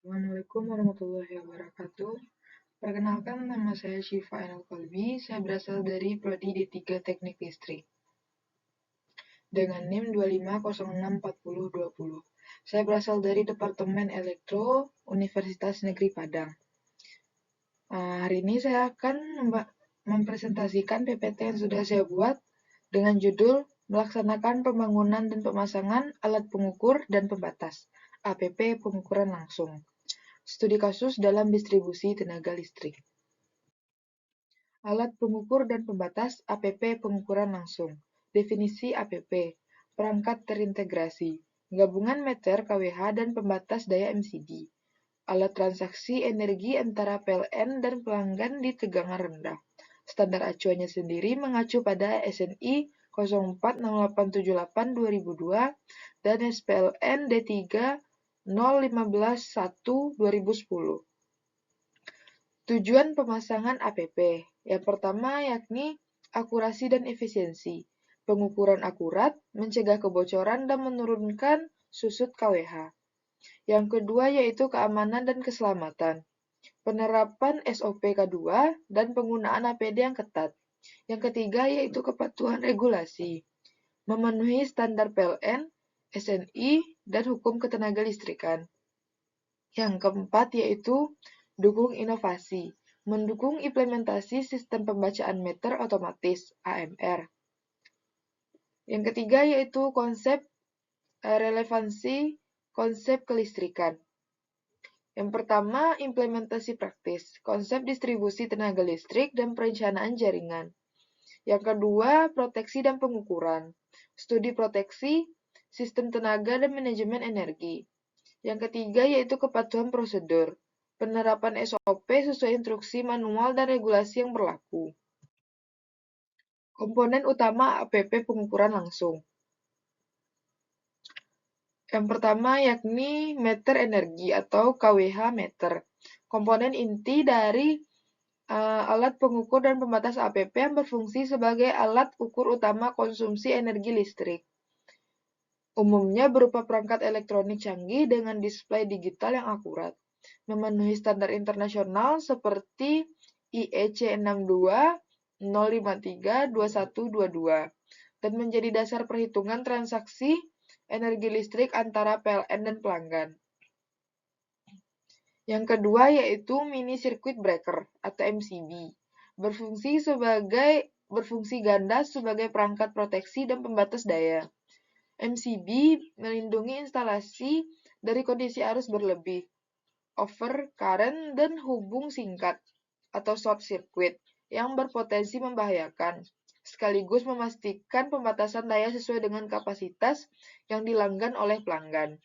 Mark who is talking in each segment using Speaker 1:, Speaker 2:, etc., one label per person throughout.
Speaker 1: Assalamualaikum warahmatullahi wabarakatuh. Perkenalkan, nama saya Syifa Ainul Qalbi. Saya berasal dari Prodi D3 Teknik Listrik dengan NIM 25064020. Saya berasal dari Departemen Elektro Universitas Negeri Padang. Hari ini saya akan mempresentasikan PPT yang sudah saya buat dengan judul Melaksanakan Pembangunan dan Pemasangan Alat Pengukur dan Pembatas (APP Pengukuran Langsung). Studi kasus dalam distribusi tenaga listrik. Alat pengukur dan pembatas APP pengukuran langsung. Definisi APP. Perangkat terintegrasi. Gabungan meter kWh dan pembatas daya MCB. Alat transaksi energi antara PLN dan pelanggan di tegangan rendah. Standar acuannya sendiri mengacu pada SNI 040878-2002 dan SPLN D3 015-1-2010. Tujuan pemasangan APP. Yang pertama yakni akurasi dan efisiensi. Pengukuran akurat, mencegah kebocoran dan menurunkan susut kWh. Yang kedua yaitu keamanan dan keselamatan. Penerapan SOP K2 dan penggunaan APD yang ketat. Yang ketiga yaitu kepatuhan regulasi. Memenuhi standar PLN, SNI, dan hukum ketenagalistrikan. Yang keempat yaitu dukung inovasi, mendukung implementasi sistem pembacaan meter otomatis (AMR). Yang ketiga yaitu konsep relevansi konsep kelistrikan. Yang pertama, implementasi praktis, konsep distribusi tenaga listrik dan perencanaan jaringan. Yang kedua, proteksi dan pengukuran, studi proteksi, sistem tenaga dan manajemen energi. Yang ketiga yaitu kepatuhan prosedur, penerapan SOP sesuai instruksi manual dan regulasi yang berlaku. Komponen utama APP pengukuran langsung. Yang pertama yakni meter energi atau kWh meter. Komponen inti dari alat pengukur dan pembatas APP yang berfungsi sebagai alat ukur utama konsumsi energi listrik. Umumnya berupa perangkat elektronik canggih dengan display digital yang akurat, memenuhi standar internasional seperti IEC 62-053-2122, dan menjadi dasar perhitungan transaksi energi listrik antara PLN dan pelanggan. Yang kedua yaitu mini circuit breaker atau MCB, berfungsi ganda sebagai perangkat proteksi dan pembatas daya. MCB melindungi instalasi dari kondisi arus berlebih, overcurrent, dan hubung singkat atau short circuit yang berpotensi membahayakan, sekaligus memastikan pembatasan daya sesuai dengan kapasitas yang dilanggan oleh pelanggan.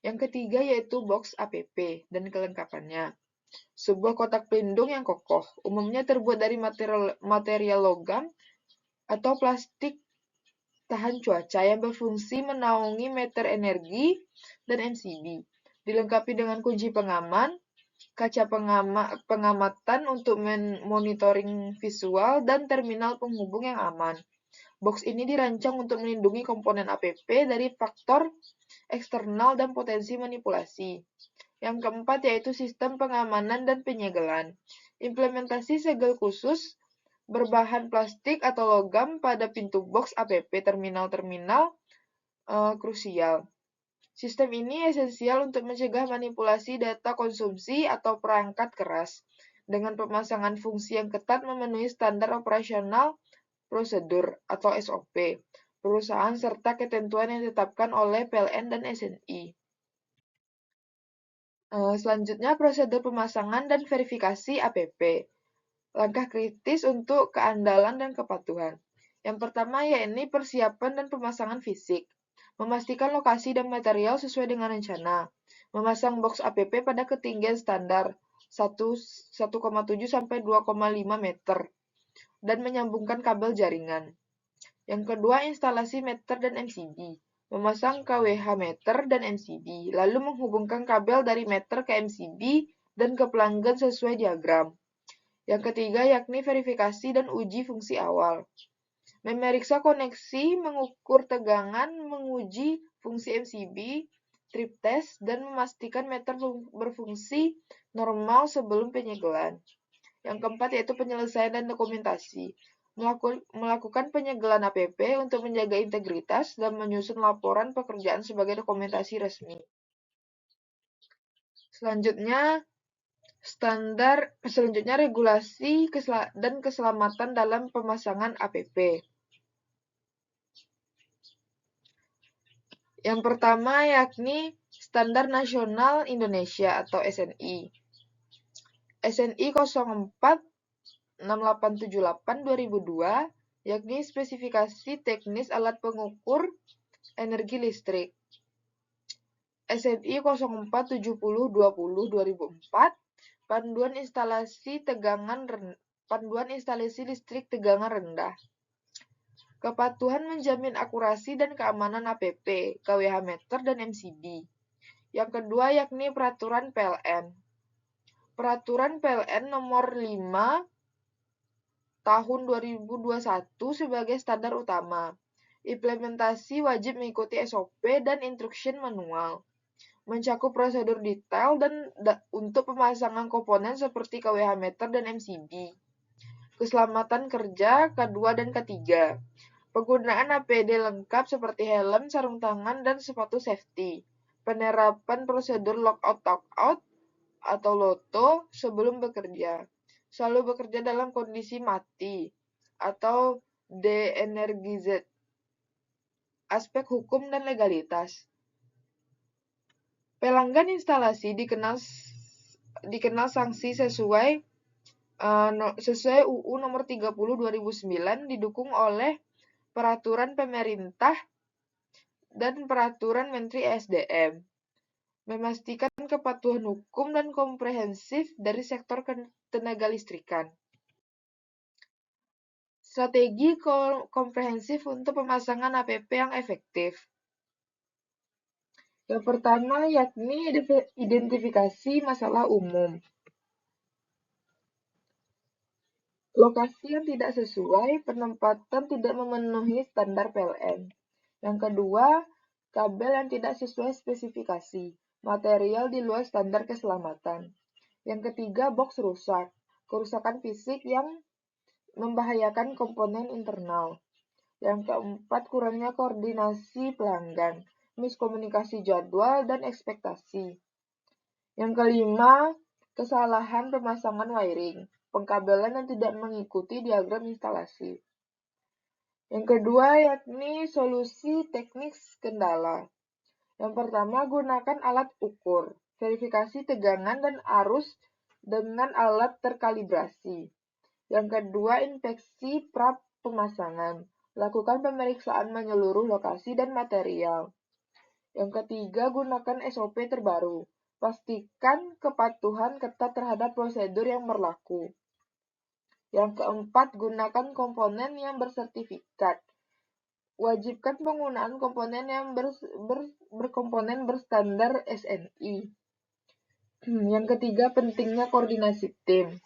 Speaker 1: Yang ketiga yaitu box APP dan kelengkapannya. Sebuah kotak pelindung yang kokoh, umumnya terbuat dari material logam atau plastik tahan cuaca yang berfungsi menaungi meter energi dan MCB, dilengkapi dengan kunci pengaman, kaca pengamatan untuk monitoring visual, dan terminal penghubung yang aman. Box ini dirancang untuk melindungi komponen APP dari faktor eksternal dan potensi manipulasi. Yang keempat yaitu sistem pengamanan dan penyegelan. Implementasi segel khusus berbahan plastik atau logam pada pintu box APP terminal-terminal krusial. Sistem ini esensial untuk mencegah manipulasi data konsumsi atau perangkat keras, dengan pemasangan fungsi yang ketat memenuhi standar operasional prosedur atau SOP perusahaan serta ketentuan yang ditetapkan oleh PLN dan SNI. Selanjutnya, prosedur pemasangan dan verifikasi APP. Langkah kritis untuk keandalan dan kepatuhan. Yang pertama yakni persiapan dan pemasangan fisik. Memastikan lokasi dan material sesuai dengan rencana. Memasang box APP pada ketinggian standar 1,7 sampai 2,5 meter dan menyambungkan kabel jaringan. Yang kedua, instalasi meter dan MCB. Memasang kWh meter dan MCB, lalu menghubungkan kabel dari meter ke MCB dan ke pelanggan sesuai diagram. Yang ketiga yakni verifikasi dan uji fungsi awal. Memeriksa koneksi, mengukur tegangan, menguji fungsi MCB, trip test, dan memastikan meter berfungsi normal sebelum penyegelan. Yang keempat yaitu penyelesaian dan dokumentasi. Melakukan penyegelan APP untuk menjaga integritas dan menyusun laporan pekerjaan sebagai dokumentasi resmi. Selanjutnya, regulasi dan keselamatan dalam pemasangan APP. Yang pertama yakni Standar Nasional Indonesia atau SNI. SNI 046878-2002 yakni spesifikasi teknis alat pengukur energi listrik. SNI 047020-2004 Panduan instalasi listrik tegangan rendah. Kepatuhan menjamin akurasi dan keamanan APP, KWH meter, dan MCB. Yang kedua yakni Peraturan PLN. Peraturan PLN nomor 5 tahun 2021 sebagai standar utama. Implementasi wajib mengikuti SOP dan instruction manual. Mencakup prosedur detail dan untuk pemasangan komponen seperti KWH meter dan MCB. Keselamatan kerja K2 dan K3. Penggunaan APD lengkap seperti helm, sarung tangan, dan sepatu safety. Penerapan prosedur lockout-tagout atau LOTO sebelum bekerja. Selalu bekerja dalam kondisi mati atau de-energized. Aspek hukum dan legalitas. Pelanggan instalasi dikenal sanksi sesuai UU nomor 30 2009 didukung oleh Peraturan Pemerintah dan Peraturan Menteri ESDM. Memastikan kepatuhan hukum dan komprehensif dari sektor tenaga listrikan. Strategi komprehensif untuk pemasangan APP yang efektif. Yang pertama yakni identifikasi masalah umum. Lokasi yang tidak sesuai, penempatan tidak memenuhi standar PLN. Yang kedua, kabel yang tidak sesuai spesifikasi, material di luar standar keselamatan. Yang ketiga, box rusak, kerusakan fisik yang membahayakan komponen internal. Yang keempat, kurangnya koordinasi pelanggan, miskomunikasi jadwal dan ekspektasi. Yang kelima, kesalahan pemasangan wiring, pengkabelan yang tidak mengikuti diagram instalasi. Yang kedua yakni solusi teknis kendala. Yang pertama, gunakan alat ukur, verifikasi tegangan dan arus dengan alat terkalibrasi. Yang kedua, inspeksi pra pemasangan. Lakukan pemeriksaan menyeluruh lokasi dan material. Yang ketiga, gunakan SOP terbaru. Pastikan kepatuhan ketat terhadap prosedur yang berlaku. Yang keempat, gunakan komponen yang bersertifikat. Wajibkan penggunaan komponen yang berkomponen berstandar SNI. Yang ketiga, pentingnya koordinasi tim.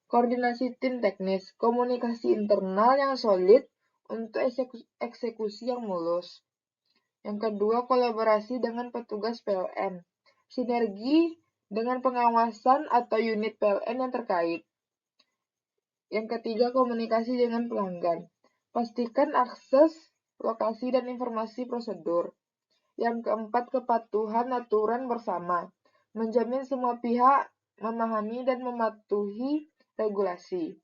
Speaker 1: Koordinasi tim teknis, komunikasi internal yang solid untuk eksekusi yang mulus. Yang kedua, kolaborasi dengan petugas PLN. Sinergi dengan pengawasan atau unit PLN yang terkait. Yang ketiga, komunikasi dengan pelanggan. Pastikan akses, lokasi, dan informasi prosedur. Yang keempat, kepatuhan aturan bersama. Menjamin semua pihak memahami dan mematuhi regulasi.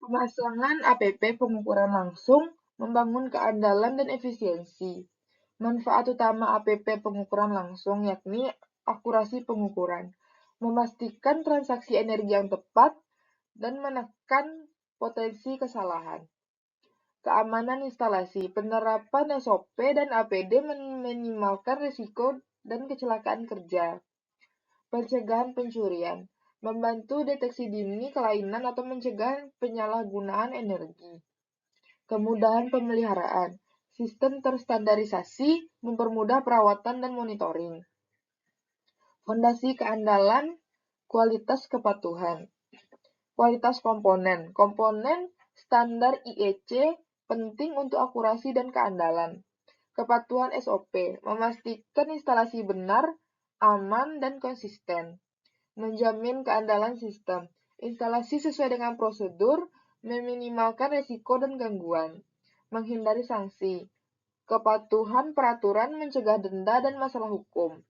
Speaker 1: Pemasangan APP pengukuran langsung membangun keandalan dan efisiensi. Manfaat utama APP pengukuran langsung yakni akurasi pengukuran, memastikan transaksi energi yang tepat, dan menekan potensi kesalahan. Keamanan instalasi, penerapan SOP dan APD meminimalkan risiko dan kecelakaan kerja. Pencegahan pencurian, membantu deteksi dini kelainan atau mencegah penyalahgunaan energi. Kemudahan pemeliharaan, sistem terstandarisasi, mempermudah perawatan dan monitoring. Fondasi keandalan, kualitas kepatuhan. Kualitas komponen. Komponen standar IEC penting untuk akurasi dan keandalan. Kepatuhan SOP, memastikan instalasi benar, aman, dan konsisten. Menjamin keandalan sistem, instalasi sesuai dengan prosedur, meminimalkan risiko dan gangguan. Menghindari sanksi, kepatuhan peraturan mencegah denda dan masalah hukum.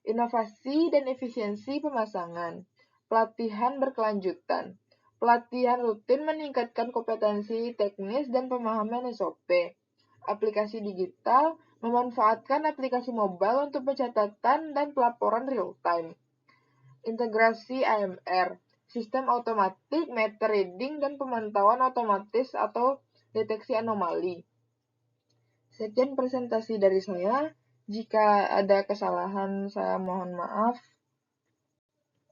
Speaker 1: Inovasi dan efisiensi pemasangan, pelatihan berkelanjutan. Pelatihan rutin meningkatkan kompetensi teknis dan pemahaman SOP. Aplikasi digital memanfaatkan aplikasi mobile untuk pencatatan dan pelaporan real-time. Integrasi AMR, sistem otomatik, meter reading, dan pemantauan otomatis atau deteksi anomali. Sekian presentasi dari saya. Jika ada kesalahan, saya mohon maaf.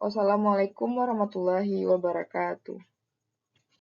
Speaker 1: Wassalamualaikum warahmatullahi wabarakatuh.